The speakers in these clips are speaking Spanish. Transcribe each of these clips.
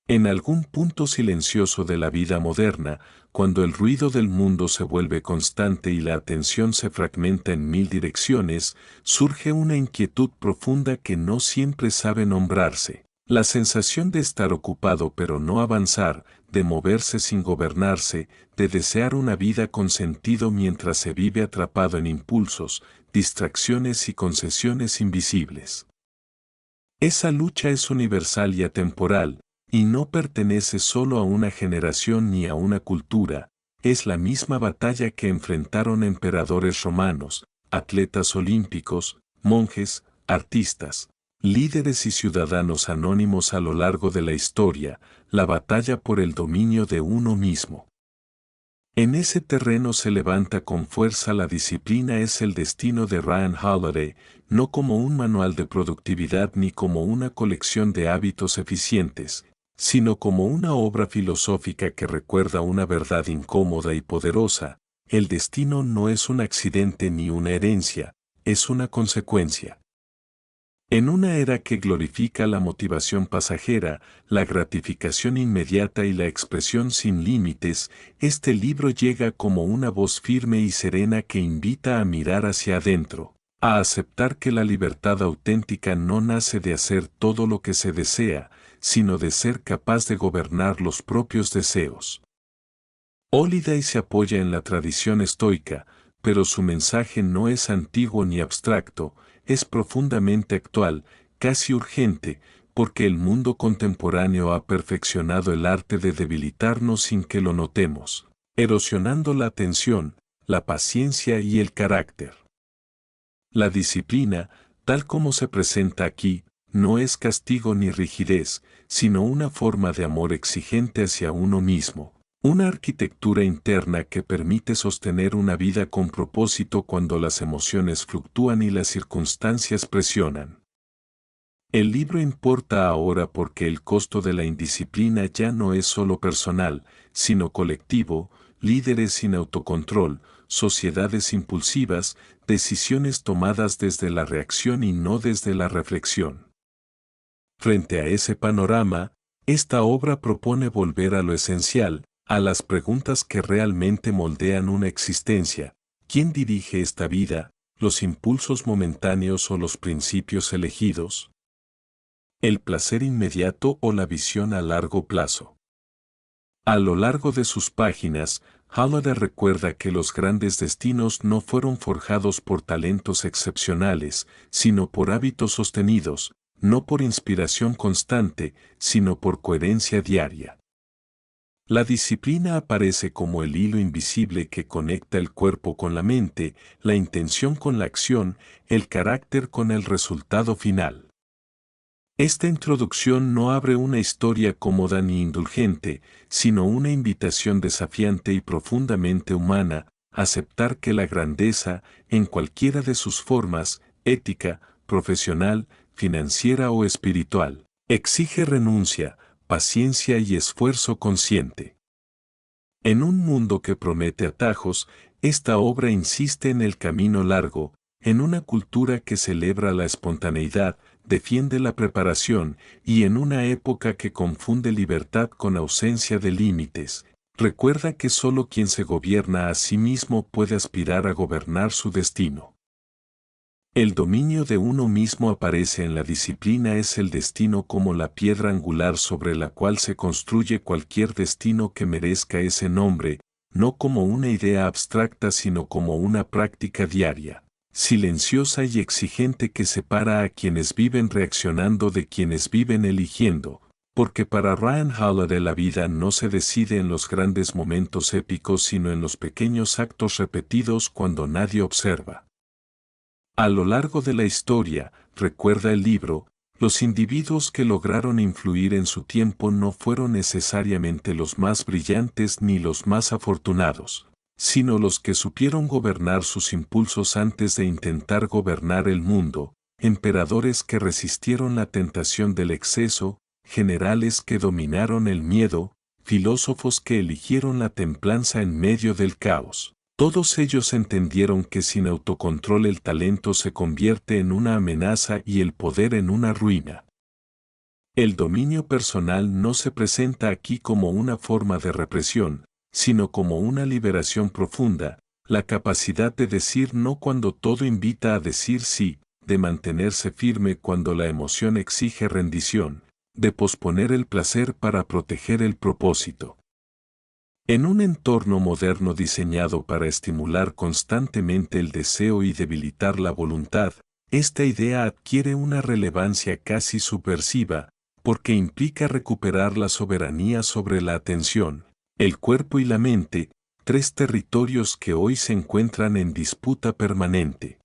En algún punto silencioso de la vida moderna, cuando el ruido del mundo se vuelve constante y la atención se fragmenta en mil direcciones, surge una inquietud profunda que no siempre sabe nombrarse. La sensación de estar ocupado pero no avanzar, de moverse sin gobernarse, de desear una vida con sentido mientras se vive atrapado en impulsos, distracciones y concesiones invisibles. Esa lucha es universal y atemporal, y no pertenece solo a una generación ni a una cultura, es la misma batalla que enfrentaron emperadores romanos, atletas olímpicos, monjes, artistas, líderes y ciudadanos anónimos a lo largo de la historia, la batalla por el dominio de uno mismo. En ese terreno se levanta con fuerza la disciplina es el destino de Ryan Holiday, no como un manual de productividad ni como una colección de hábitos eficientes, sino como una obra filosófica que recuerda una verdad incómoda y poderosa: el destino no es un accidente ni una herencia, es una consecuencia. En una era que glorifica la motivación pasajera, la gratificación inmediata y la expresión sin límites, este libro llega como una voz firme y serena que invita a mirar hacia adentro, a aceptar que la libertad auténtica no nace de hacer todo lo que se desea, sino de ser capaz de gobernar los propios deseos. Holiday se apoya en la tradición estoica, pero su mensaje no es antiguo ni abstracto, es profundamente actual, casi urgente, porque el mundo contemporáneo ha perfeccionado el arte de debilitarnos sin que lo notemos, erosionando la atención, la paciencia y el carácter. La disciplina, tal como se presenta aquí, no es castigo ni rigidez, sino una forma de amor exigente hacia uno mismo. Una arquitectura interna que permite sostener una vida con propósito cuando las emociones fluctúan y las circunstancias presionan. El libro importa ahora porque el costo de la indisciplina ya no es solo personal, sino colectivo: líderes sin autocontrol, sociedades impulsivas, decisiones tomadas desde la reacción y no desde la reflexión. Frente a ese panorama, esta obra propone volver a lo esencial, a las preguntas que realmente moldean una existencia: ¿quién dirige esta vida, los impulsos momentáneos o los principios elegidos? ¿El placer inmediato o la visión a largo plazo? A lo largo de sus páginas, Holiday recuerda que los grandes destinos no fueron forjados por talentos excepcionales, sino por hábitos sostenidos, no por inspiración constante, sino por coherencia diaria. La disciplina aparece como el hilo invisible que conecta el cuerpo con la mente, la intención con la acción, el carácter con el resultado final. Esta introducción no abre una historia cómoda ni indulgente, sino una invitación desafiante y profundamente humana: aceptar que la grandeza, en cualquiera de sus formas, ética, profesional, financiera o espiritual, exige renuncia, paciencia y esfuerzo consciente. En un mundo que promete atajos, esta obra insiste en el camino largo, en una cultura que celebra la espontaneidad, defiende la preparación, y en una época que confunde libertad con ausencia de límites, recuerda que solo quien se gobierna a sí mismo puede aspirar a gobernar su destino. El dominio de uno mismo aparece en la disciplina es el destino como la piedra angular sobre la cual se construye cualquier destino que merezca ese nombre, no como una idea abstracta sino como una práctica diaria, silenciosa y exigente que separa a quienes viven reaccionando de quienes viven eligiendo, porque para Ryan Holiday la vida no se decide en los grandes momentos épicos sino en los pequeños actos repetidos cuando nadie observa. A lo largo de la historia, recuerda el libro, los individuos que lograron influir en su tiempo no fueron necesariamente los más brillantes ni los más afortunados, sino los que supieron gobernar sus impulsos antes de intentar gobernar el mundo: emperadores que resistieron la tentación del exceso, generales que dominaron el miedo, filósofos que eligieron la templanza en medio del caos. Todos ellos entendieron que sin autocontrol el talento se convierte en una amenaza y el poder en una ruina. El dominio personal no se presenta aquí como una forma de represión, sino como una liberación profunda, la capacidad de decir no cuando todo invita a decir sí, de mantenerse firme cuando la emoción exige rendición, de posponer el placer para proteger el propósito. En un entorno moderno diseñado para estimular constantemente el deseo y debilitar la voluntad, esta idea adquiere una relevancia casi subversiva, porque implica recuperar la soberanía sobre la atención, el cuerpo y la mente, tres territorios que hoy se encuentran en disputa permanente.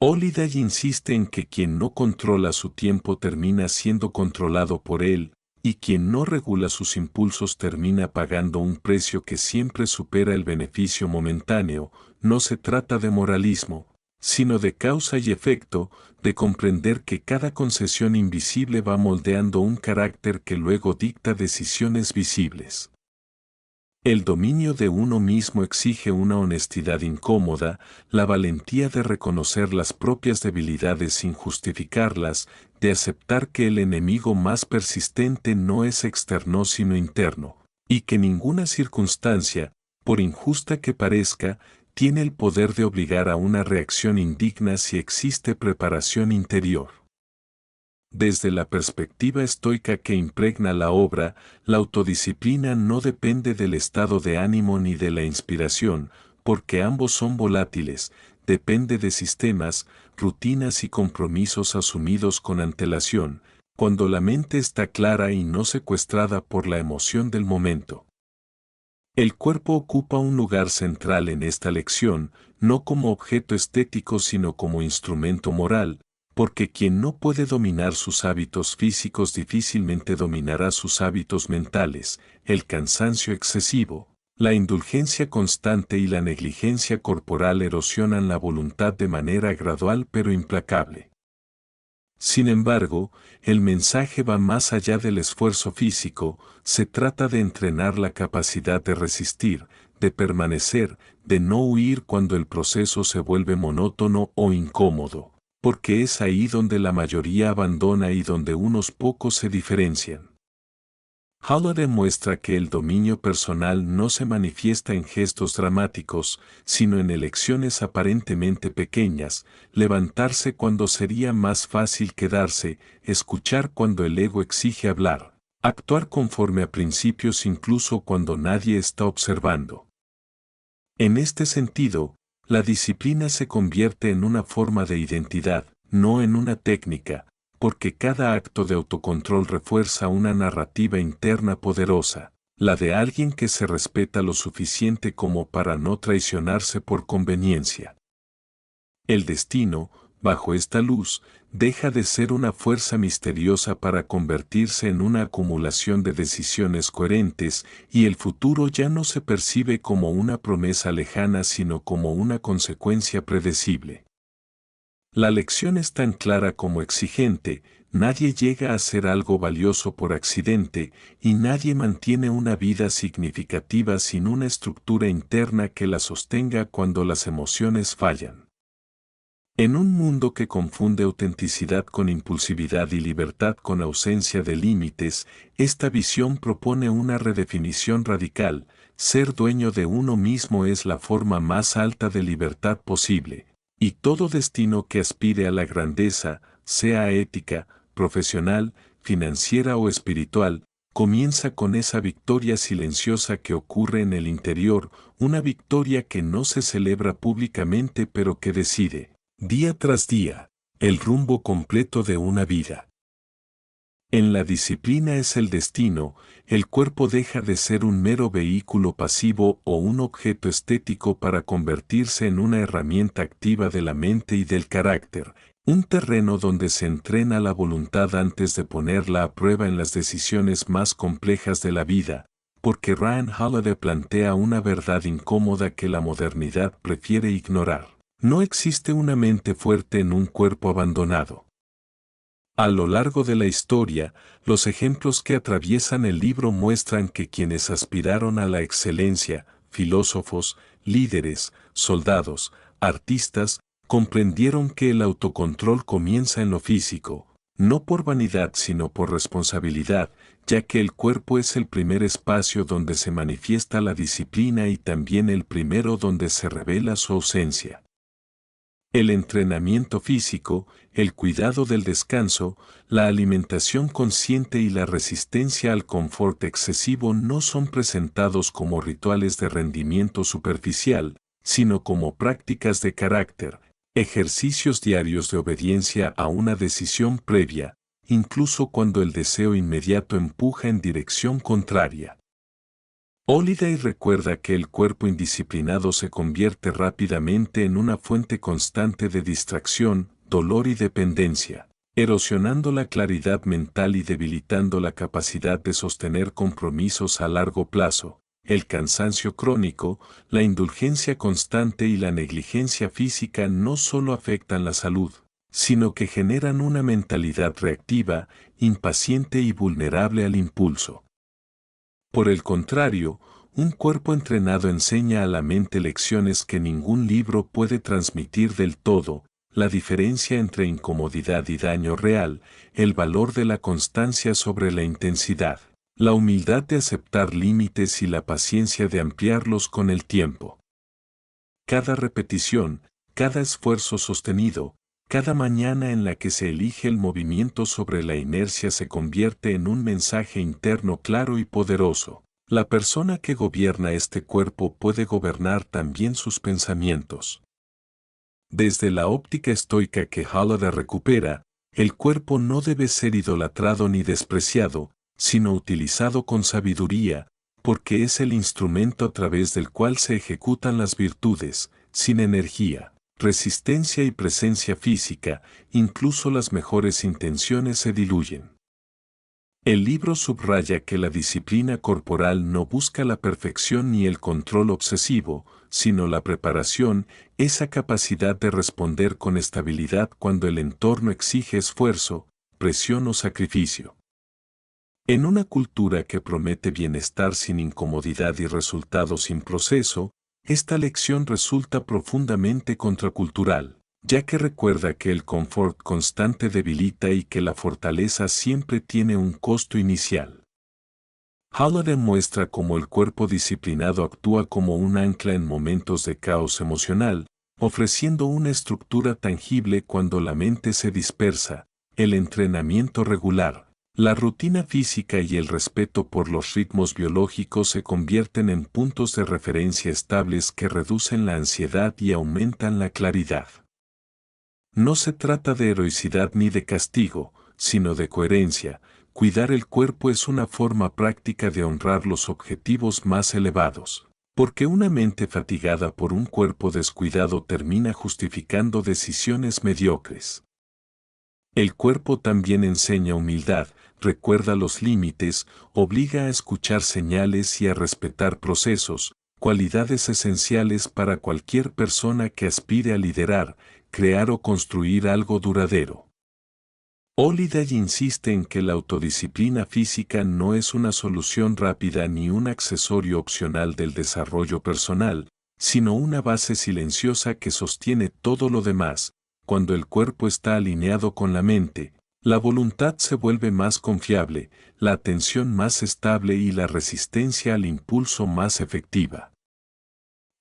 Holiday insiste en que quien no controla su tiempo termina siendo controlado por él, y quien no regula sus impulsos termina pagando un precio que siempre supera el beneficio momentáneo. No se trata de moralismo, sino de causa y efecto, de comprender que cada concesión invisible va moldeando un carácter que luego dicta decisiones visibles. El dominio de uno mismo exige una honestidad incómoda, la valentía de reconocer las propias debilidades sin justificarlas, de aceptar que el enemigo más persistente no es externo sino interno, y que ninguna circunstancia, por injusta que parezca, tiene el poder de obligar a una reacción indigna si existe preparación interior. Desde la perspectiva estoica que impregna la obra, la autodisciplina no depende del estado de ánimo ni de la inspiración, porque ambos son volátiles, depende de sistemas, rutinas y compromisos asumidos con antelación, cuando la mente está clara y no secuestrada por la emoción del momento. El cuerpo ocupa un lugar central en esta lección, no como objeto estético sino como instrumento moral, porque quien no puede dominar sus hábitos físicos difícilmente dominará sus hábitos mentales, el cansancio excesivo, la indulgencia constante y la negligencia corporal erosionan la voluntad de manera gradual pero implacable. Sin embargo, el mensaje va más allá del esfuerzo físico, se trata de entrenar la capacidad de resistir, de permanecer, de no huir cuando el proceso se vuelve monótono o incómodo, porque es ahí donde la mayoría abandona y donde unos pocos se diferencian. Holiday muestra que el dominio personal no se manifiesta en gestos dramáticos, sino en elecciones aparentemente pequeñas, levantarse cuando sería más fácil quedarse, escuchar cuando el ego exige hablar, actuar conforme a principios incluso cuando nadie está observando. En este sentido, la disciplina se convierte en una forma de identidad, no en una técnica, porque cada acto de autocontrol refuerza una narrativa interna poderosa, la de alguien que se respeta lo suficiente como para no traicionarse por conveniencia. El destino, bajo esta luz, deja de ser una fuerza misteriosa para convertirse en una acumulación de decisiones coherentes, y el futuro ya no se percibe como una promesa lejana sino como una consecuencia predecible. La lección es tan clara como exigente, nadie llega a hacer algo valioso por accidente, y nadie mantiene una vida significativa sin una estructura interna que la sostenga cuando las emociones fallan. En un mundo que confunde autenticidad con impulsividad y libertad con ausencia de límites, esta visión propone una redefinición radical: ser dueño de uno mismo es la forma más alta de libertad posible. Y todo destino que aspire a la grandeza, sea ética, profesional, financiera o espiritual, comienza con esa victoria silenciosa que ocurre en el interior, una victoria que no se celebra públicamente pero que decide, día tras día, el rumbo completo de una vida. En la disciplina es el destino, el cuerpo deja de ser un mero vehículo pasivo o un objeto estético para convertirse en una herramienta activa de la mente y del carácter, un terreno donde se entrena la voluntad antes de ponerla a prueba en las decisiones más complejas de la vida, porque Ryan Holiday plantea una verdad incómoda que la modernidad prefiere ignorar: no existe una mente fuerte en un cuerpo abandonado. A lo largo de la historia, los ejemplos que atraviesan el libro muestran que quienes aspiraron a la excelencia, filósofos, líderes, soldados, artistas, comprendieron que el autocontrol comienza en lo físico, no por vanidad sino por responsabilidad, ya que el cuerpo es el primer espacio donde se manifiesta la disciplina y también el primero donde se revela su ausencia. El entrenamiento físico, el cuidado del descanso, la alimentación consciente y la resistencia al confort excesivo no son presentados como rituales de rendimiento superficial, sino como prácticas de carácter, ejercicios diarios de obediencia a una decisión previa, incluso cuando el deseo inmediato empuja en dirección contraria. Holiday recuerda que el cuerpo indisciplinado se convierte rápidamente en una fuente constante de distracción, dolor y dependencia, erosionando la claridad mental y debilitando la capacidad de sostener compromisos a largo plazo. El cansancio crónico, la indulgencia constante y la negligencia física no solo afectan la salud, sino que generan una mentalidad reactiva, impaciente y vulnerable al impulso. Por el contrario, un cuerpo entrenado enseña a la mente lecciones que ningún libro puede transmitir del todo, la diferencia entre incomodidad y daño real, el valor de la constancia sobre la intensidad, la humildad de aceptar límites y la paciencia de ampliarlos con el tiempo. Cada repetición, cada esfuerzo sostenido, cada mañana en la que se elige el movimiento sobre la inercia se convierte en un mensaje interno claro y poderoso. La persona que gobierna este cuerpo puede gobernar también sus pensamientos. Desde la óptica estoica que Holiday recupera, el cuerpo no debe ser idolatrado ni despreciado, sino utilizado con sabiduría, porque es el instrumento a través del cual se ejecutan las virtudes. Sin energía, resistencia y presencia física, incluso las mejores intenciones se diluyen. El libro subraya que la disciplina corporal no busca la perfección ni el control obsesivo, sino la preparación, esa capacidad de responder con estabilidad cuando el entorno exige esfuerzo, presión o sacrificio. En una cultura que promete bienestar sin incomodidad y resultados sin proceso, esta lección resulta profundamente contracultural, ya que recuerda que el confort constante debilita y que la fortaleza siempre tiene un costo inicial. Holiday muestra cómo el cuerpo disciplinado actúa como un ancla en momentos de caos emocional, ofreciendo una estructura tangible cuando la mente se dispersa. El entrenamiento regular, la rutina física y el respeto por los ritmos biológicos se convierten en puntos de referencia estables que reducen la ansiedad y aumentan la claridad. No se trata de heroicidad ni de castigo, sino de coherencia. Cuidar el cuerpo es una forma práctica de honrar los objetivos más elevados, porque una mente fatigada por un cuerpo descuidado termina justificando decisiones mediocres. El cuerpo también enseña humildad, recuerda los límites, obliga a escuchar señales y a respetar procesos, cualidades esenciales para cualquier persona que aspire a liderar, crear o construir algo duradero. Holiday insiste en que la autodisciplina física no es una solución rápida ni un accesorio opcional del desarrollo personal, sino una base silenciosa que sostiene todo lo demás. Cuando el cuerpo está alineado con la mente, la voluntad se vuelve más confiable, la atención más estable y la resistencia al impulso más efectiva.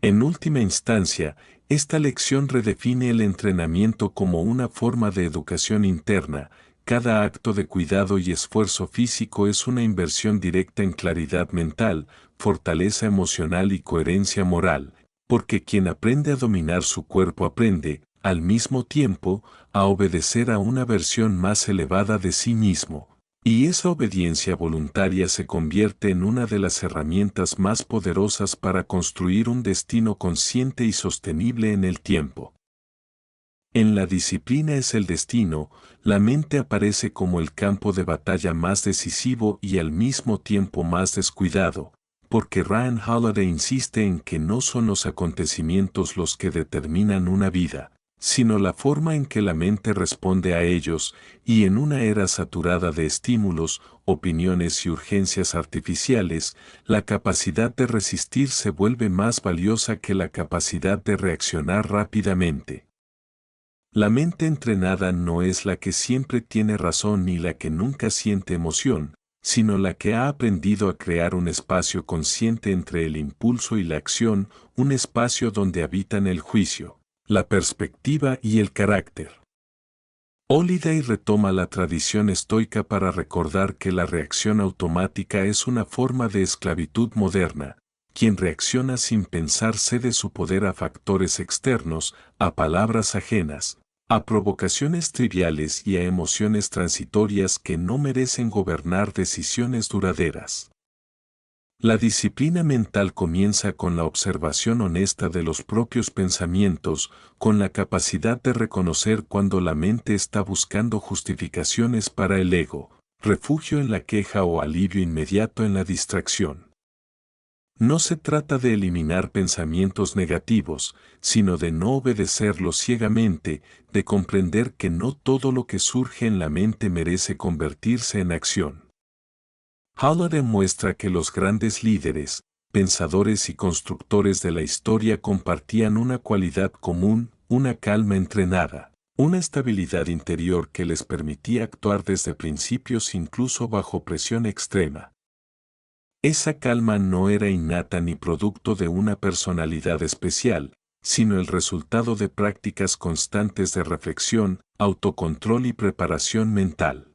En última instancia, esta lección redefine el entrenamiento como una forma de educación interna. Cada acto de cuidado y esfuerzo físico es una inversión directa en claridad mental, fortaleza emocional y coherencia moral, porque quien aprende a dominar su cuerpo aprende, al mismo tiempo, a obedecer a una versión más elevada de sí mismo. Y esa obediencia voluntaria se convierte en una de las herramientas más poderosas para construir un destino consciente y sostenible en el tiempo. En la disciplina es el destino, la mente aparece como el campo de batalla más decisivo y al mismo tiempo más descuidado, porque Ryan Holiday insiste en que no son los acontecimientos los que determinan una vida, sino la forma en que la mente responde a ellos, y en una era saturada de estímulos, opiniones y urgencias artificiales, la capacidad de resistir se vuelve más valiosa que la capacidad de reaccionar rápidamente. La mente entrenada no es la que siempre tiene razón ni la que nunca siente emoción, sino la que ha aprendido a crear un espacio consciente entre el impulso y la acción, un espacio donde habitan el juicio, la perspectiva y el carácter. Holiday retoma la tradición estoica para recordar que la reacción automática es una forma de esclavitud moderna. Quien reacciona sin pensar cede su poder a factores externos, a palabras ajenas, a provocaciones triviales y a emociones transitorias que no merecen gobernar decisiones duraderas. La disciplina mental comienza con la observación honesta de los propios pensamientos, con la capacidad de reconocer cuando la mente está buscando justificaciones para el ego, refugio en la queja o alivio inmediato en la distracción. No se trata de eliminar pensamientos negativos, sino de no obedecerlos ciegamente, de comprender que no todo lo que surge en la mente merece convertirse en acción. Holiday muestra que los grandes líderes, pensadores y constructores de la historia compartían una cualidad común, una calma entrenada, una estabilidad interior que les permitía actuar desde principios incluso bajo presión extrema. Esa calma no era innata ni producto de una personalidad especial, sino el resultado de prácticas constantes de reflexión, autocontrol y preparación mental.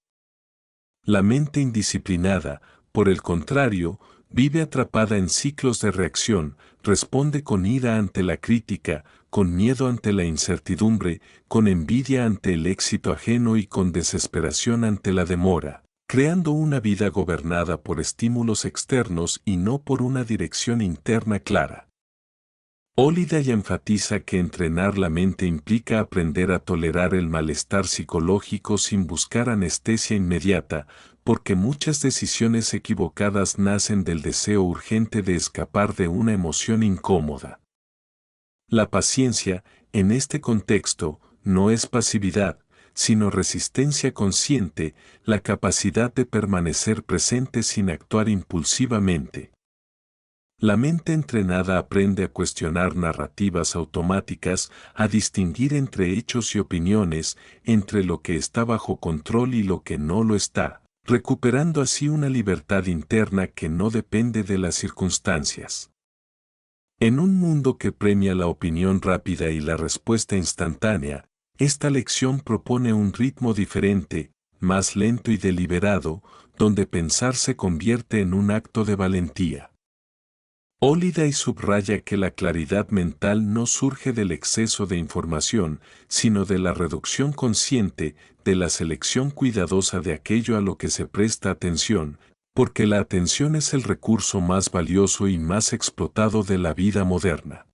La mente indisciplinada, por el contrario, vive atrapada en ciclos de reacción, responde con ira ante la crítica, con miedo ante la incertidumbre, con envidia ante el éxito ajeno y con desesperación ante la demora, creando una vida gobernada por estímulos externos y no por una dirección interna clara. Holiday enfatiza que entrenar la mente implica aprender a tolerar el malestar psicológico sin buscar anestesia inmediata, porque muchas decisiones equivocadas nacen del deseo urgente de escapar de una emoción incómoda. La paciencia, en este contexto, no es pasividad, sino resistencia consciente, la capacidad de permanecer presente sin actuar impulsivamente. La mente entrenada aprende a cuestionar narrativas automáticas, a distinguir entre hechos y opiniones, entre lo que está bajo control y lo que no lo está, recuperando así una libertad interna que no depende de las circunstancias. En un mundo que premia la opinión rápida y la respuesta instantánea, esta lección propone un ritmo diferente, más lento y deliberado, donde pensar se convierte en un acto de valentía. Holiday subraya que la claridad mental no surge del exceso de información, sino de la reducción consciente, de la selección cuidadosa de aquello a lo que se presta atención, porque la atención es el recurso más valioso y más explotado de la vida moderna.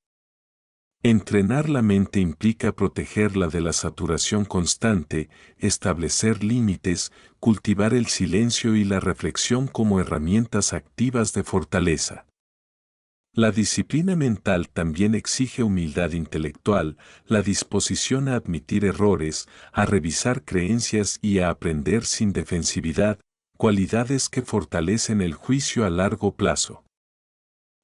Entrenar la mente implica protegerla de la saturación constante, establecer límites, cultivar el silencio y la reflexión como herramientas activas de fortaleza. La disciplina mental también exige humildad intelectual, la disposición a admitir errores, a revisar creencias y a aprender sin defensividad, cualidades que fortalecen el juicio a largo plazo.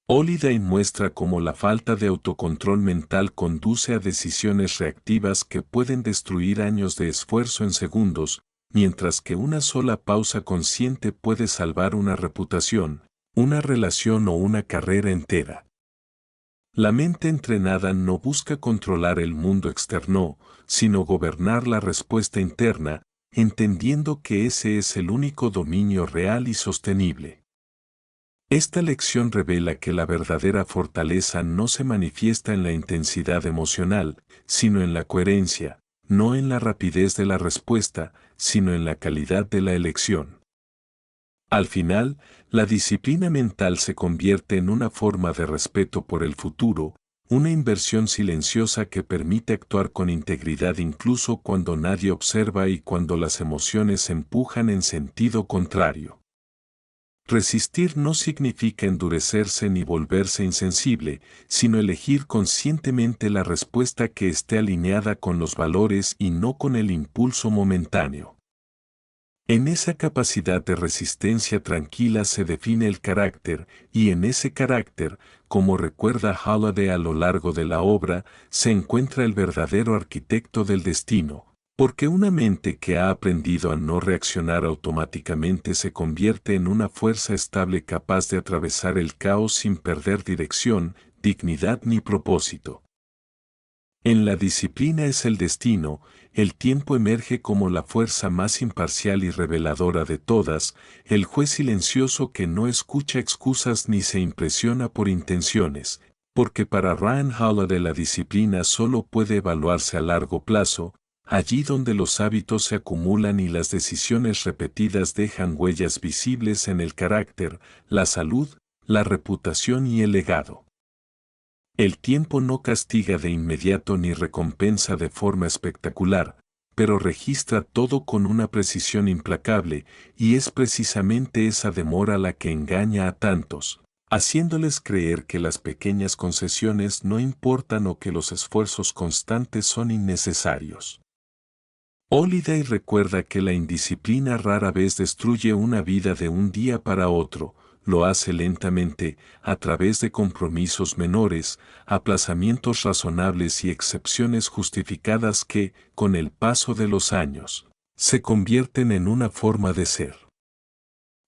Holiday muestra cómo la falta de autocontrol mental conduce a decisiones reactivas que pueden destruir años de esfuerzo en segundos, mientras que una sola pausa consciente puede salvar una reputación, una relación o una carrera entera. La mente entrenada no busca controlar el mundo externo, sino gobernar la respuesta interna, entendiendo que ese es el único dominio real y sostenible. Esta lección revela que la verdadera fortaleza no se manifiesta en la intensidad emocional, sino en la coherencia, no en la rapidez de la respuesta, sino en la calidad de la elección. Al final, la disciplina mental se convierte en una forma de respeto por el futuro, una inversión silenciosa que permite actuar con integridad incluso cuando nadie observa y cuando las emociones empujan en sentido contrario. Resistir no significa endurecerse ni volverse insensible, sino elegir conscientemente la respuesta que esté alineada con los valores y no con el impulso momentáneo. En esa capacidad de resistencia tranquila se define el carácter, y en ese carácter, como recuerda Halliday a lo largo de la obra, se encuentra el verdadero arquitecto del destino, porque una mente que ha aprendido a no reaccionar automáticamente se convierte en una fuerza estable capaz de atravesar el caos sin perder dirección, dignidad ni propósito. En la disciplina es el destino, el tiempo emerge como la fuerza más imparcial y reveladora de todas, el juez silencioso que no escucha excusas ni se impresiona por intenciones, porque para Ryan Holiday la disciplina solo puede evaluarse a largo plazo, allí donde los hábitos se acumulan y las decisiones repetidas dejan huellas visibles en el carácter, la salud, la reputación y el legado. El tiempo no castiga de inmediato ni recompensa de forma espectacular, pero registra todo con una precisión implacable, y es precisamente esa demora la que engaña a tantos, haciéndoles creer que las pequeñas concesiones no importan o que los esfuerzos constantes son innecesarios. Holiday recuerda que la indisciplina rara vez destruye una vida de un día para otro, lo hace lentamente, a través de compromisos menores, aplazamientos razonables y excepciones justificadas que, con el paso de los años, se convierten en una forma de ser.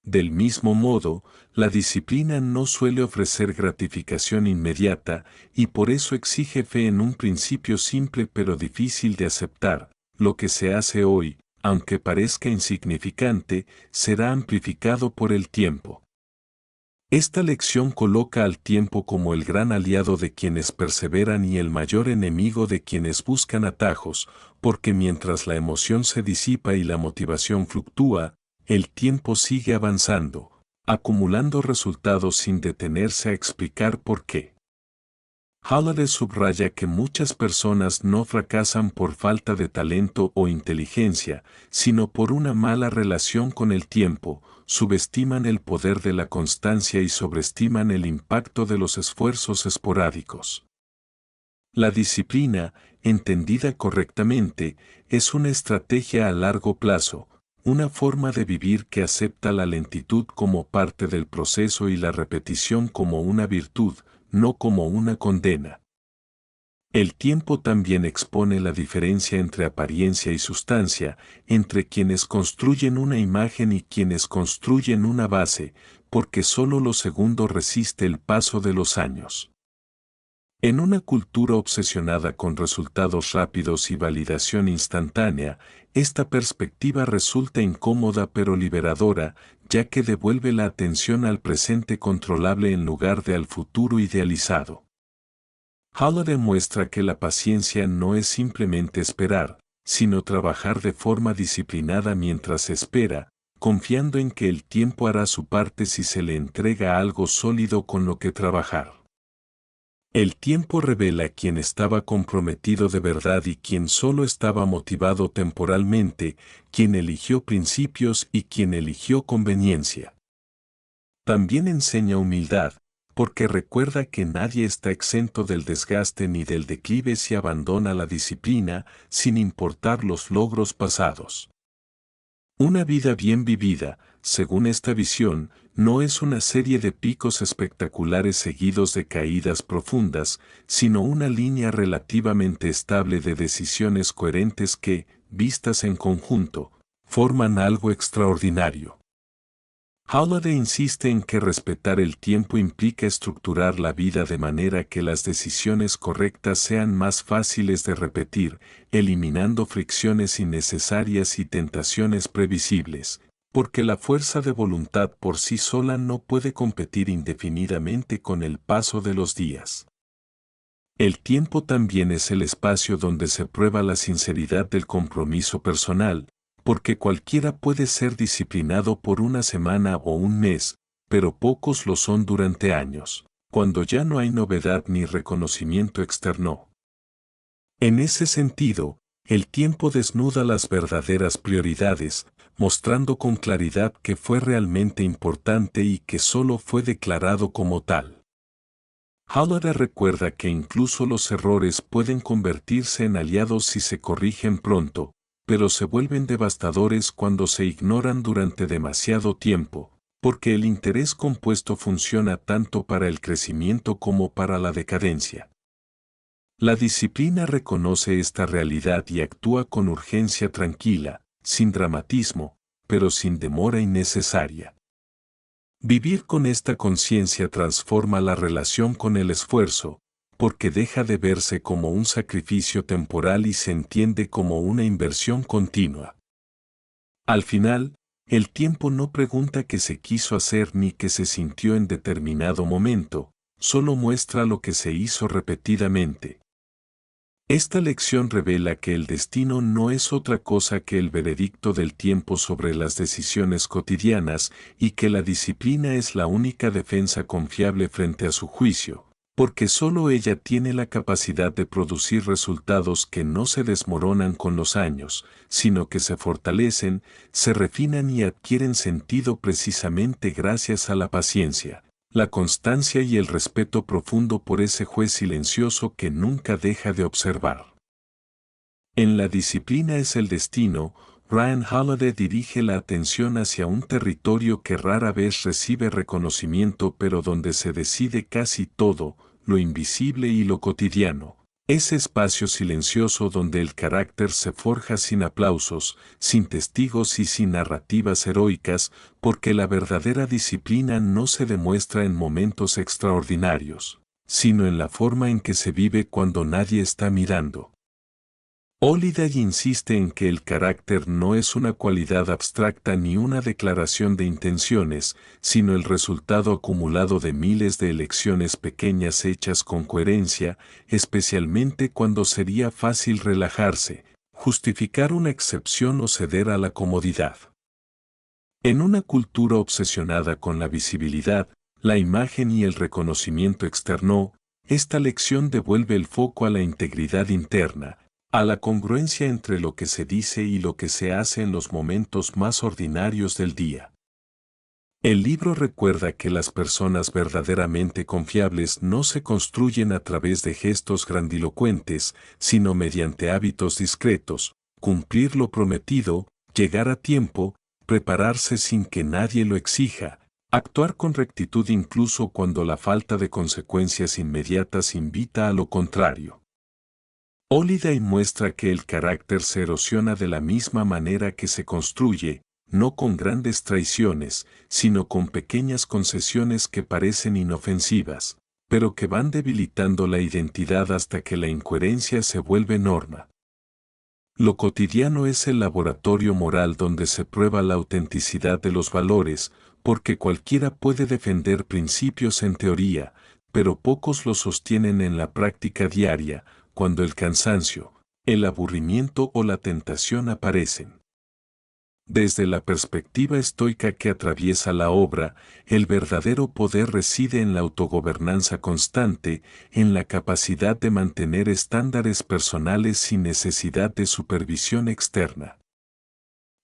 Del mismo modo, la disciplina no suele ofrecer gratificación inmediata y por eso exige fe en un principio simple pero difícil de aceptar. Lo que se hace hoy, aunque parezca insignificante, será amplificado por el tiempo. Esta lección coloca al tiempo como el gran aliado de quienes perseveran y el mayor enemigo de quienes buscan atajos, porque mientras la emoción se disipa y la motivación fluctúa, el tiempo sigue avanzando, acumulando resultados sin detenerse a explicar por qué. Halliday subraya que muchas personas no fracasan por falta de talento o inteligencia, sino por una mala relación con el tiempo, subestiman el poder de la constancia y sobreestiman el impacto de los esfuerzos esporádicos. La disciplina, entendida correctamente, es una estrategia a largo plazo, una forma de vivir que acepta la lentitud como parte del proceso y la repetición como una virtud, no como una condena. El tiempo también expone la diferencia entre apariencia y sustancia, entre quienes construyen una imagen y quienes construyen una base, porque solo lo segundo resiste el paso de los años. En una cultura obsesionada con resultados rápidos y validación instantánea, esta perspectiva resulta incómoda pero liberadora, ya que devuelve la atención al presente controlable en lugar de al futuro idealizado. Halliday muestra que la paciencia no es simplemente esperar, sino trabajar de forma disciplinada mientras se espera, confiando en que el tiempo hará su parte si se le entrega algo sólido con lo que trabajar. El tiempo revela quién estaba comprometido de verdad y quién solo estaba motivado temporalmente, quién eligió principios y quién eligió conveniencia. También enseña humildad, porque recuerda que nadie está exento del desgaste ni del declive si abandona la disciplina, sin importar los logros pasados. Una vida bien vivida, según esta visión, no es una serie de picos espectaculares seguidos de caídas profundas, sino una línea relativamente estable de decisiones coherentes que, vistas en conjunto, forman algo extraordinario. Halliday insiste en que respetar el tiempo implica estructurar la vida de manera que las decisiones correctas sean más fáciles de repetir, eliminando fricciones innecesarias y tentaciones previsibles, porque la fuerza de voluntad por sí sola no puede competir indefinidamente con el paso de los días. El tiempo también es el espacio donde se prueba la sinceridad del compromiso personal, porque cualquiera puede ser disciplinado por una semana o un mes, pero pocos lo son durante años, cuando ya no hay novedad ni reconocimiento externo. En ese sentido, el tiempo desnuda las verdaderas prioridades, mostrando con claridad que fue realmente importante y que solo fue declarado como tal. Halliday recuerda que incluso los errores pueden convertirse en aliados si se corrigen pronto, pero se vuelven devastadores cuando se ignoran durante demasiado tiempo, porque el interés compuesto funciona tanto para el crecimiento como para la decadencia. La disciplina reconoce esta realidad y actúa con urgencia tranquila, sin dramatismo, pero sin demora innecesaria. Vivir con esta conciencia transforma la relación con el esfuerzo, porque deja de verse como un sacrificio temporal y se entiende como una inversión continua. Al final, el tiempo no pregunta qué se quiso hacer ni qué se sintió en determinado momento, solo muestra lo que se hizo repetidamente. Esta lección revela que el destino no es otra cosa que el veredicto del tiempo sobre las decisiones cotidianas y que la disciplina es la única defensa confiable frente a su juicio, porque solo ella tiene la capacidad de producir resultados que no se desmoronan con los años, sino que se fortalecen, se refinan y adquieren sentido precisamente gracias a la paciencia, la constancia y el respeto profundo por ese juez silencioso que nunca deja de observar. En La disciplina es el destino, Ryan Holiday dirige la atención hacia un territorio que rara vez recibe reconocimiento pero donde se decide casi todo, lo invisible y lo cotidiano. Ese espacio silencioso donde el carácter se forja sin aplausos, sin testigos y sin narrativas heroicas, porque la verdadera disciplina no se demuestra en momentos extraordinarios, sino en la forma en que se vive cuando nadie está mirando. Holiday insiste en que el carácter no es una cualidad abstracta ni una declaración de intenciones, sino el resultado acumulado de miles de elecciones pequeñas hechas con coherencia, especialmente cuando sería fácil relajarse, justificar una excepción o ceder a la comodidad. En una cultura obsesionada con la visibilidad, la imagen y el reconocimiento externo, esta lección devuelve el foco a la integridad interna, a la congruencia entre lo que se dice y lo que se hace en los momentos más ordinarios del día. El libro recuerda que las personas verdaderamente confiables no se construyen a través de gestos grandilocuentes, sino mediante hábitos discretos, cumplir lo prometido, llegar a tiempo, prepararse sin que nadie lo exija, actuar con rectitud incluso cuando la falta de consecuencias inmediatas invita a lo contrario. Holiday muestra que el carácter se erosiona de la misma manera que se construye, no con grandes traiciones, sino con pequeñas concesiones que parecen inofensivas, pero que van debilitando la identidad hasta que la incoherencia se vuelve norma. Lo cotidiano es el laboratorio moral donde se prueba la autenticidad de los valores, porque cualquiera puede defender principios en teoría, pero pocos los sostienen en la práctica diaria, cuando el cansancio, el aburrimiento o la tentación aparecen. Desde la perspectiva estoica que atraviesa la obra, el verdadero poder reside en la autogobernanza constante, en la capacidad de mantener estándares personales sin necesidad de supervisión externa.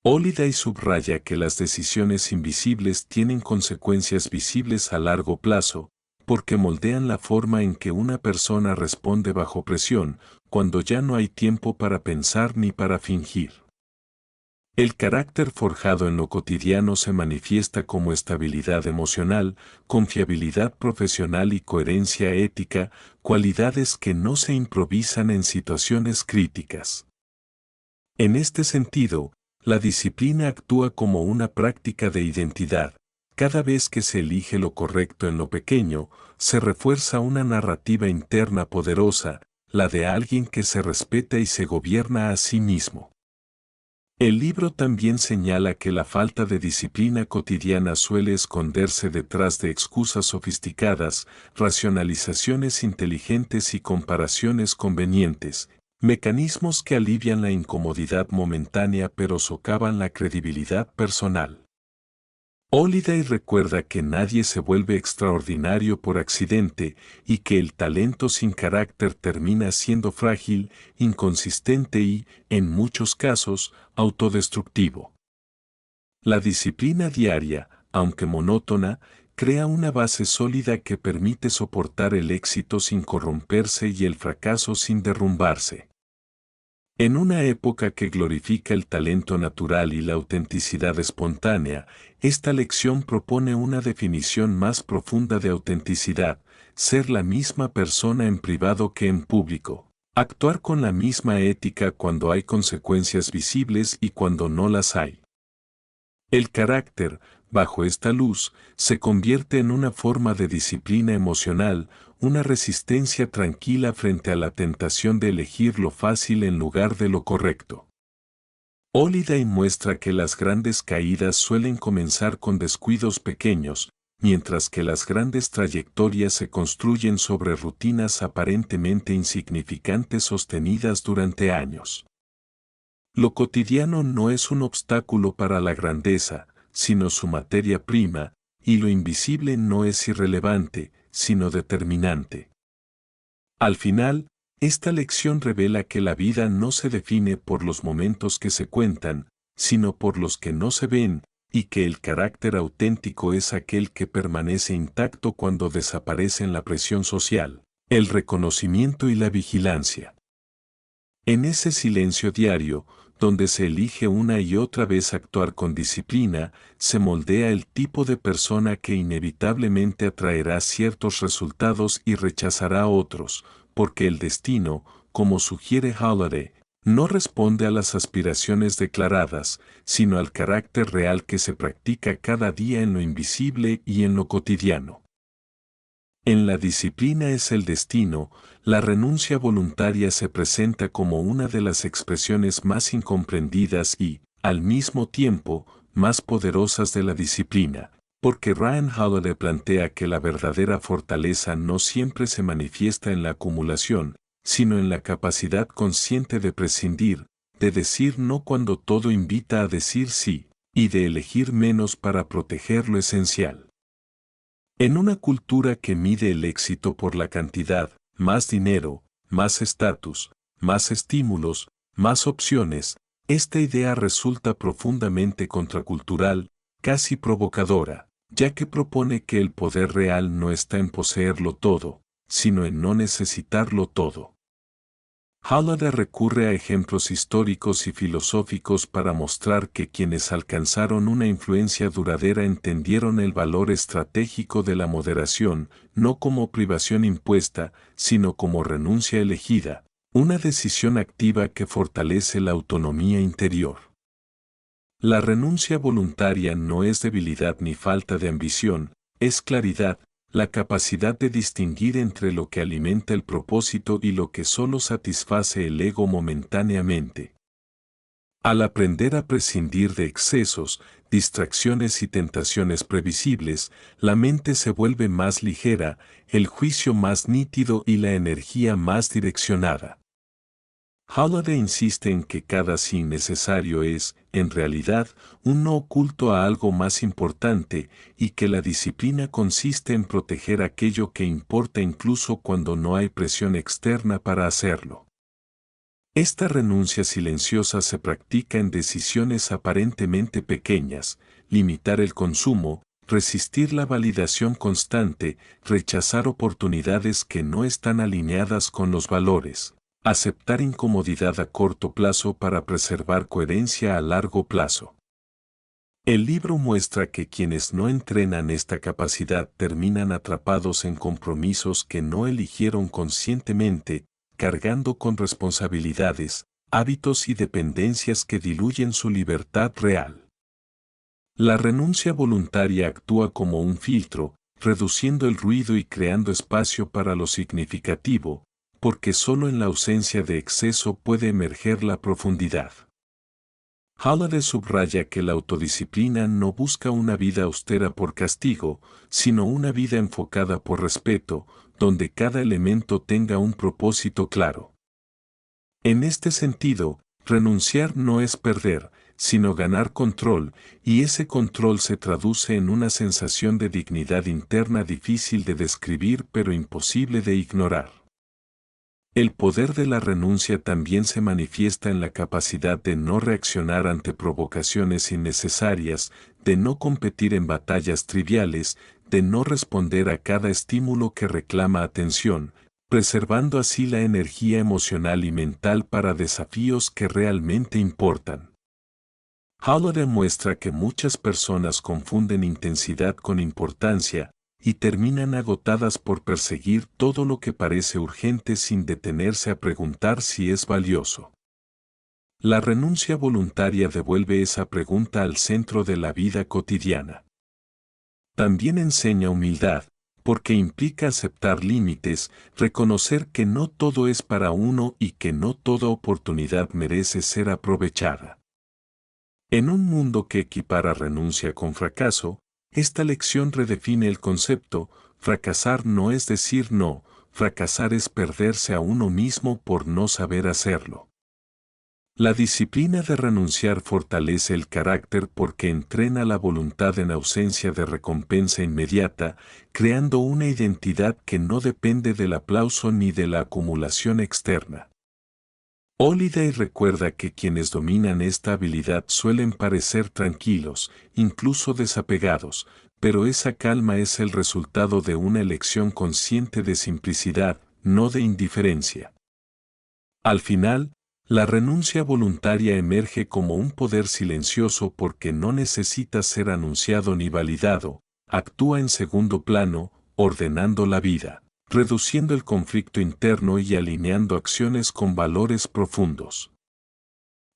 Holiday subraya que las decisiones invisibles tienen consecuencias visibles a largo plazo, porque moldean la forma en que una persona responde bajo presión, cuando ya no hay tiempo para pensar ni para fingir. El carácter forjado en lo cotidiano se manifiesta como estabilidad emocional, confiabilidad profesional y coherencia ética, cualidades que no se improvisan en situaciones críticas. En este sentido, la disciplina actúa como una práctica de identidad. Cada vez que se elige lo correcto en lo pequeño, se refuerza una narrativa interna poderosa, la de alguien que se respeta y se gobierna a sí mismo. El libro también señala que la falta de disciplina cotidiana suele esconderse detrás de excusas sofisticadas, racionalizaciones inteligentes y comparaciones convenientes, mecanismos que alivian la incomodidad momentánea pero socavan la credibilidad personal. Holiday recuerda que nadie se vuelve extraordinario por accidente y que el talento sin carácter termina siendo frágil, inconsistente y, en muchos casos, autodestructivo. La disciplina diaria, aunque monótona, crea una base sólida que permite soportar el éxito sin corromperse y el fracaso sin derrumbarse. En una época que glorifica el talento natural y la autenticidad espontánea, esta lección propone una definición más profunda de autenticidad: ser la misma persona en privado que en público. Actuar con la misma ética cuando hay consecuencias visibles y cuando no las hay. El carácter, bajo esta luz, se convierte en una forma de disciplina emocional, una resistencia tranquila frente a la tentación de elegir lo fácil en lugar de lo correcto. Holiday muestra que las grandes caídas suelen comenzar con descuidos pequeños, mientras que las grandes trayectorias se construyen sobre rutinas aparentemente insignificantes sostenidas durante años. Lo cotidiano no es un obstáculo para la grandeza, sino su materia prima, y lo invisible no es irrelevante, sino determinante. Al final, esta lección revela que la vida no se define por los momentos que se cuentan, sino por los que no se ven, y que el carácter auténtico es aquel que permanece intacto cuando desaparecen la presión social, el reconocimiento y la vigilancia. En ese silencio diario, donde se elige una y otra vez actuar con disciplina, se moldea el tipo de persona que inevitablemente atraerá ciertos resultados y rechazará otros, porque el destino, como sugiere Holiday, no responde a las aspiraciones declaradas, sino al carácter real que se practica cada día en lo invisible y en lo cotidiano. En la disciplina es el destino, la renuncia voluntaria se presenta como una de las expresiones más incomprendidas y, al mismo tiempo, más poderosas de la disciplina, porque Ryan Holiday plantea que la verdadera fortaleza no siempre se manifiesta en la acumulación, sino en la capacidad consciente de prescindir, de decir no cuando todo invita a decir sí, y de elegir menos para proteger lo esencial. En una cultura que mide el éxito por la cantidad, más dinero, más estatus, más estímulos, más opciones, esta idea resulta profundamente contracultural, casi provocadora, ya que propone que el poder real no está en poseerlo todo, sino en no necesitarlo todo. Holiday recurre a ejemplos históricos y filosóficos para mostrar que quienes alcanzaron una influencia duradera entendieron el valor estratégico de la moderación, no como privación impuesta, sino como renuncia elegida, una decisión activa que fortalece la autonomía interior. La renuncia voluntaria no es debilidad ni falta de ambición, es claridad, la capacidad de distinguir entre lo que alimenta el propósito y lo que solo satisface el ego momentáneamente. Al aprender a prescindir de excesos, distracciones y tentaciones previsibles, la mente se vuelve más ligera, el juicio más nítido y la energía más direccionada. Holiday insiste en que cada sí innecesario es, en realidad, un no oculto a algo más importante, y que la disciplina consiste en proteger aquello que importa incluso cuando no hay presión externa para hacerlo. Esta renuncia silenciosa se practica en decisiones aparentemente pequeñas: limitar el consumo, resistir la validación constante, rechazar oportunidades que no están alineadas con los valores, aceptar incomodidad a corto plazo para preservar coherencia a largo plazo. El libro muestra que quienes no entrenan esta capacidad terminan atrapados en compromisos que no eligieron conscientemente, cargando con responsabilidades, hábitos y dependencias que diluyen su libertad real. La renuncia voluntaria actúa como un filtro, reduciendo el ruido y creando espacio para lo significativo, porque solo en la ausencia de exceso puede emerger la profundidad. Holiday subraya que la autodisciplina no busca una vida austera por castigo, sino una vida enfocada por respeto, donde cada elemento tenga un propósito claro. En este sentido, renunciar no es perder, sino ganar control, y ese control se traduce en una sensación de dignidad interna difícil de describir pero imposible de ignorar. El poder de la renuncia también se manifiesta en la capacidad de no reaccionar ante provocaciones innecesarias, de no competir en batallas triviales, de no responder a cada estímulo que reclama atención, preservando así la energía emocional y mental para desafíos que realmente importan. Holiday muestra que muchas personas confunden intensidad con importancia y terminan agotadas por perseguir todo lo que parece urgente sin detenerse a preguntar si es valioso. La renuncia voluntaria devuelve esa pregunta al centro de la vida cotidiana. También enseña humildad, porque implica aceptar límites, reconocer que no todo es para uno y que no toda oportunidad merece ser aprovechada. En un mundo que equipara renuncia con fracaso, esta lección redefine el concepto: fracasar no es decir no, fracasar es perderse a uno mismo por no saber hacerlo. La disciplina de renunciar fortalece el carácter porque entrena la voluntad en ausencia de recompensa inmediata, creando una identidad que no depende del aplauso ni de la acumulación externa. Holiday recuerda que quienes dominan esta habilidad suelen parecer tranquilos, incluso desapegados, pero esa calma es el resultado de una elección consciente de simplicidad, no de indiferencia. Al final, la renuncia voluntaria emerge como un poder silencioso porque no necesita ser anunciado ni validado, actúa en segundo plano, ordenando la vida, reduciendo el conflicto interno y alineando acciones con valores profundos.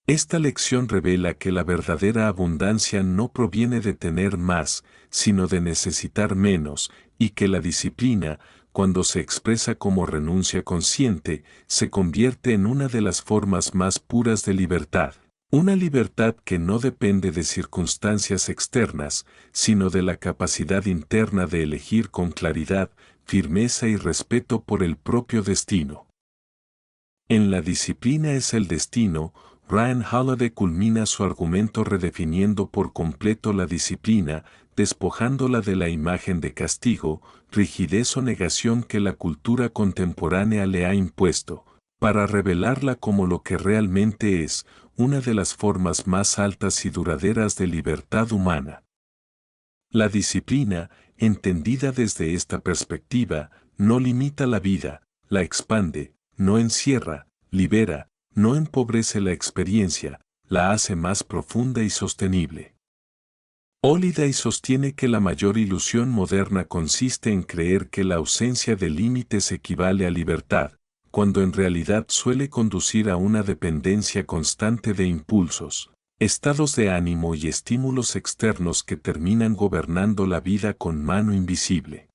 Esta lección revela que la verdadera abundancia no proviene de tener más, sino de necesitar menos, y que la disciplina, cuando se expresa como renuncia consciente, se convierte en una de las formas más puras de libertad. Una libertad que no depende de circunstancias externas, sino de la capacidad interna de elegir con claridad, firmeza y respeto por el propio destino. En La disciplina es el destino, Ryan Holiday culmina su argumento redefiniendo por completo la disciplina, despojándola de la imagen de castigo, rigidez o negación que la cultura contemporánea le ha impuesto, para revelarla como lo que realmente es, una de las formas más altas y duraderas de libertad humana. La disciplina, entendida desde esta perspectiva, no limita la vida, la expande, no encierra, libera, no empobrece la experiencia, la hace más profunda y sostenible. Holiday sostiene que la mayor ilusión moderna consiste en creer que la ausencia de límites equivale a libertad, cuando en realidad suele conducir a una dependencia constante de impulsos, estados de ánimo y estímulos externos que terminan gobernando la vida con mano invisible.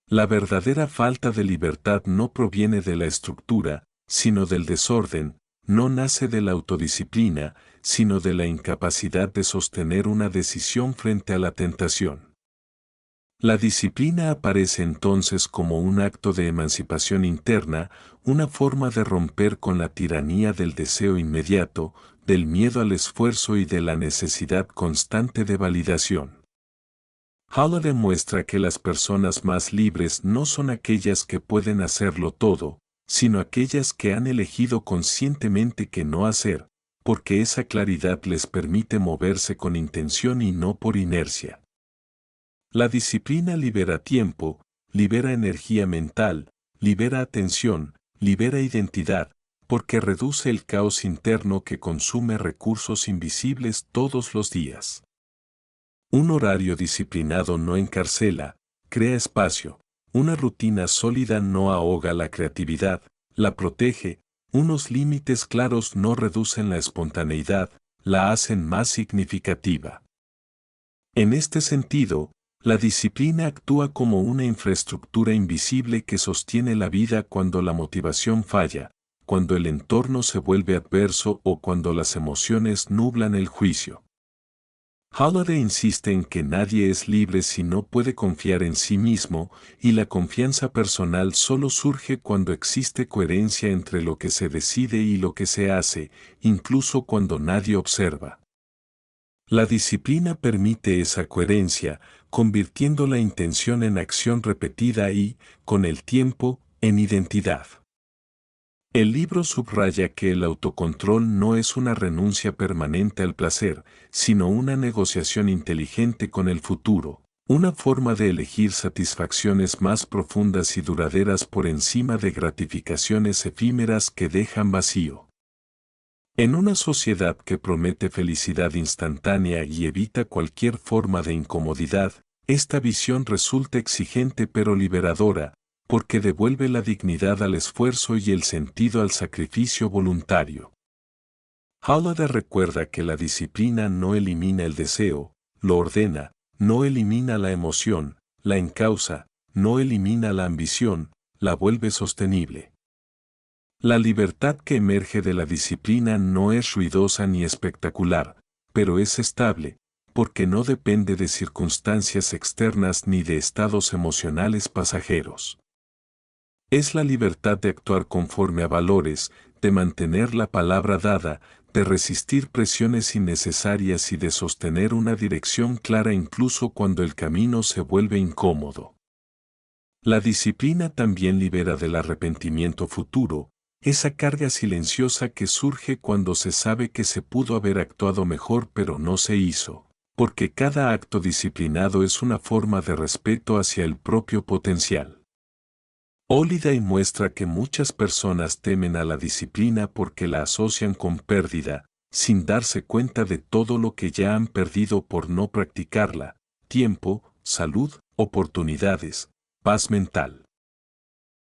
La verdadera falta de libertad no proviene de la estructura, sino del desorden, no nace de la autodisciplina, sino de la incapacidad de sostener una decisión frente a la tentación. La disciplina aparece entonces como un acto de emancipación interna, una forma de romper con la tiranía del deseo inmediato, del miedo al esfuerzo y de la necesidad constante de validación. Holiday demuestra que las personas más libres no son aquellas que pueden hacerlo todo, sino aquellas que han elegido conscientemente que no hacer, porque esa claridad les permite moverse con intención y no por inercia. La disciplina libera tiempo, libera energía mental, libera atención, libera identidad, porque reduce el caos interno que consume recursos invisibles todos los días. Un horario disciplinado no encarcela, crea espacio. Una rutina sólida no ahoga la creatividad, la protege. Unos límites claros no reducen la espontaneidad, la hacen más significativa. En este sentido, la disciplina actúa como una infraestructura invisible que sostiene la vida cuando la motivación falla, cuando el entorno se vuelve adverso o cuando las emociones nublan el juicio. Holiday insiste en que nadie es libre si no puede confiar en sí mismo, y la confianza personal solo surge cuando existe coherencia entre lo que se decide y lo que se hace, incluso cuando nadie observa. La disciplina permite esa coherencia, convirtiendo la intención en acción repetida y, con el tiempo, en identidad. El libro subraya que el autocontrol no es una renuncia permanente al placer, sino una negociación inteligente con el futuro, Una forma de elegir satisfacciones más profundas y duraderas por encima de gratificaciones efímeras que dejan vacío. En una sociedad que promete felicidad instantánea y evita cualquier forma de incomodidad, esta visión resulta exigente pero liberadora, porque devuelve la dignidad al esfuerzo y el sentido al sacrificio voluntario. Holiday recuerda que la disciplina no elimina el deseo, lo ordena, no elimina la emoción, la encausa, no elimina la ambición, la vuelve sostenible. La libertad que emerge de la disciplina no es ruidosa ni espectacular, pero es estable, porque no depende de circunstancias externas ni de estados emocionales pasajeros. Es la libertad de actuar conforme a valores, de mantener la palabra dada, de resistir presiones innecesarias y de sostener una dirección clara incluso cuando el camino se vuelve incómodo. La disciplina también libera del arrepentimiento futuro, esa carga silenciosa que surge cuando se sabe que se pudo haber actuado mejor pero no se hizo, porque cada acto disciplinado es una forma de respeto hacia el propio potencial. Holiday muestra que muchas personas temen a la disciplina porque la asocian con pérdida, sin darse cuenta de todo lo que ya han perdido por no practicarla: tiempo, salud, oportunidades, paz mental.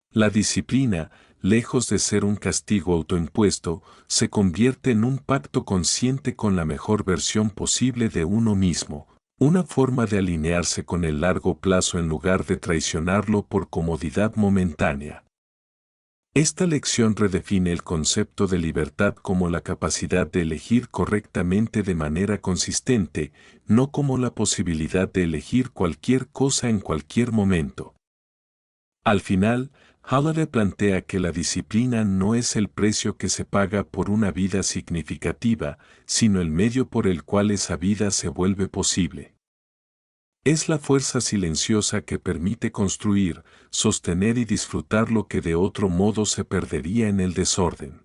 La disciplina, lejos de ser un castigo autoimpuesto, se convierte en un pacto consciente con la mejor versión posible de uno mismo, una forma de alinearse con el largo plazo en lugar de traicionarlo por comodidad momentánea. Esta lección redefine el concepto de libertad como la capacidad de elegir correctamente de manera consistente, no como la posibilidad de elegir cualquier cosa en cualquier momento. Al final, Holiday plantea que la disciplina no es el precio que se paga por una vida significativa, sino el medio por el cual esa vida se vuelve posible. Es la fuerza silenciosa que permite construir, sostener y disfrutar lo que de otro modo se perdería en el desorden.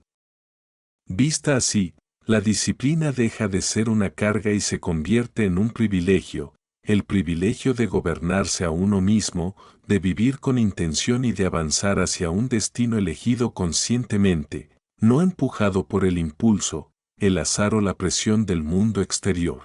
Vista así, la disciplina deja de ser una carga y se convierte en un privilegio, el privilegio de gobernarse a uno mismo, de vivir con intención y de avanzar hacia un destino elegido conscientemente, no empujado por el impulso, el azar o la presión del mundo exterior.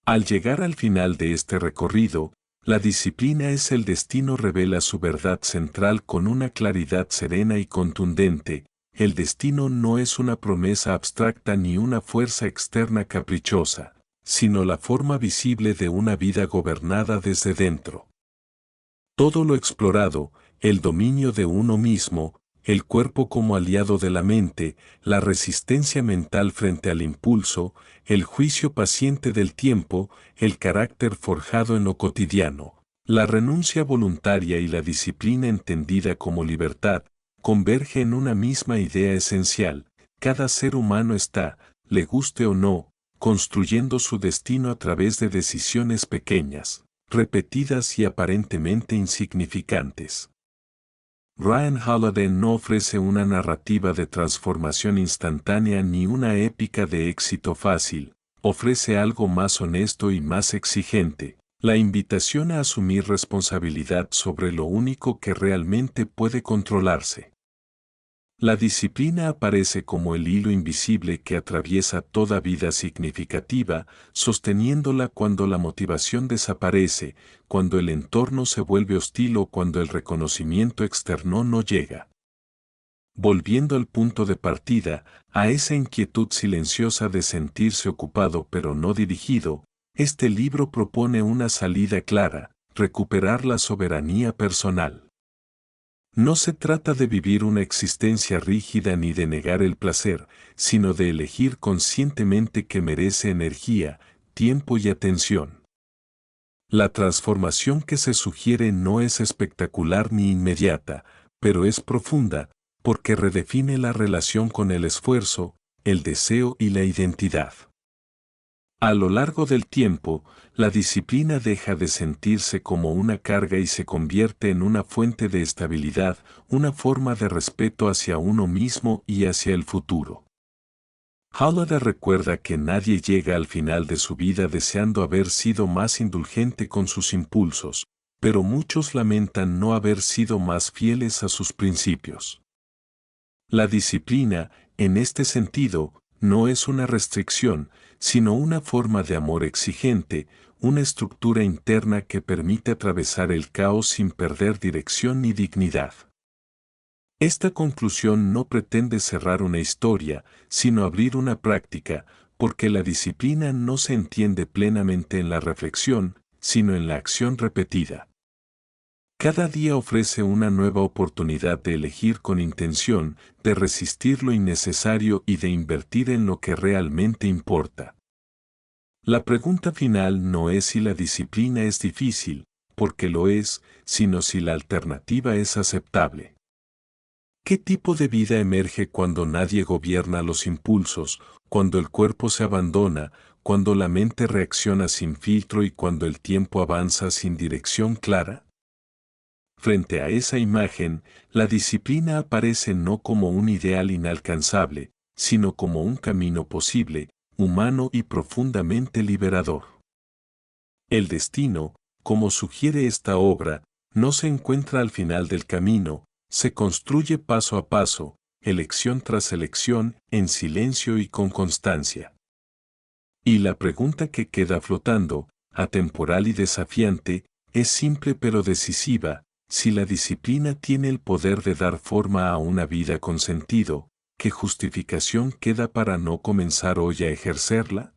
Al llegar al final de este recorrido, la disciplina es el destino revela su verdad central con una claridad serena y contundente. El destino no es una promesa abstracta ni una fuerza externa caprichosa, sino la forma visible de una vida gobernada desde dentro. Todo lo explorado, el dominio de uno mismo, el cuerpo como aliado de la mente, la resistencia mental frente al impulso, el juicio paciente del tiempo, el carácter forjado en lo cotidiano, la renuncia voluntaria y la disciplina entendida como libertad, converge en una misma idea esencial: cada ser humano está, le guste o no, construyendo su destino a través de decisiones pequeñas, repetidas y aparentemente insignificantes. Ryan Holiday no ofrece una narrativa de transformación instantánea ni una épica de éxito fácil, ofrece algo más honesto y más exigente: la invitación a asumir responsabilidad sobre lo único que realmente puede controlarse. La disciplina aparece como el hilo invisible que atraviesa toda vida significativa, sosteniéndola cuando la motivación desaparece, cuando el entorno se vuelve hostil o cuando el reconocimiento externo no llega. Volviendo al punto de partida, a esa inquietud silenciosa de sentirse ocupado pero no dirigido, este libro propone una salida clara: recuperar la soberanía personal. No se trata de vivir una existencia rígida ni de negar el placer, sino de elegir conscientemente que merece energía, tiempo y atención. La transformación que se sugiere no es espectacular ni inmediata, pero es profunda, porque redefine la relación con el esfuerzo, el deseo y la identidad. A lo largo del tiempo, la disciplina deja de sentirse como una carga y se convierte en una fuente de estabilidad, una forma de respeto hacia uno mismo y hacia el futuro. Howlett recuerda que nadie llega al final de su vida deseando haber sido más indulgente con sus impulsos, pero muchos lamentan no haber sido más fieles a sus principios. La disciplina, en este sentido, no es una restricción, sino una forma de amor exigente, una estructura interna que permite atravesar el caos sin perder dirección ni dignidad. Esta conclusión no pretende cerrar una historia, sino abrir una práctica, porque la disciplina no se entiende plenamente en la reflexión, sino en la acción repetida. Cada día ofrece una nueva oportunidad de elegir con intención, de resistir lo innecesario y de invertir en lo que realmente importa. La pregunta final no es si la disciplina es difícil, porque lo es, sino si la alternativa es aceptable. ¿Qué tipo de vida emerge cuando nadie gobierna los impulsos, cuando el cuerpo se abandona, cuando la mente reacciona sin filtro y cuando el tiempo avanza sin dirección clara? Frente a esa imagen, la disciplina aparece no como un ideal inalcanzable, sino como un camino posible, humano y profundamente liberador. El destino, como sugiere esta obra, no se encuentra al final del camino, se construye paso a paso, elección tras elección, en silencio y con constancia. Y la pregunta que queda flotando, atemporal y desafiante, es simple pero decisiva: si la disciplina tiene el poder de dar forma a una vida con sentido, ¿qué justificación queda para no comenzar hoy a ejercerla?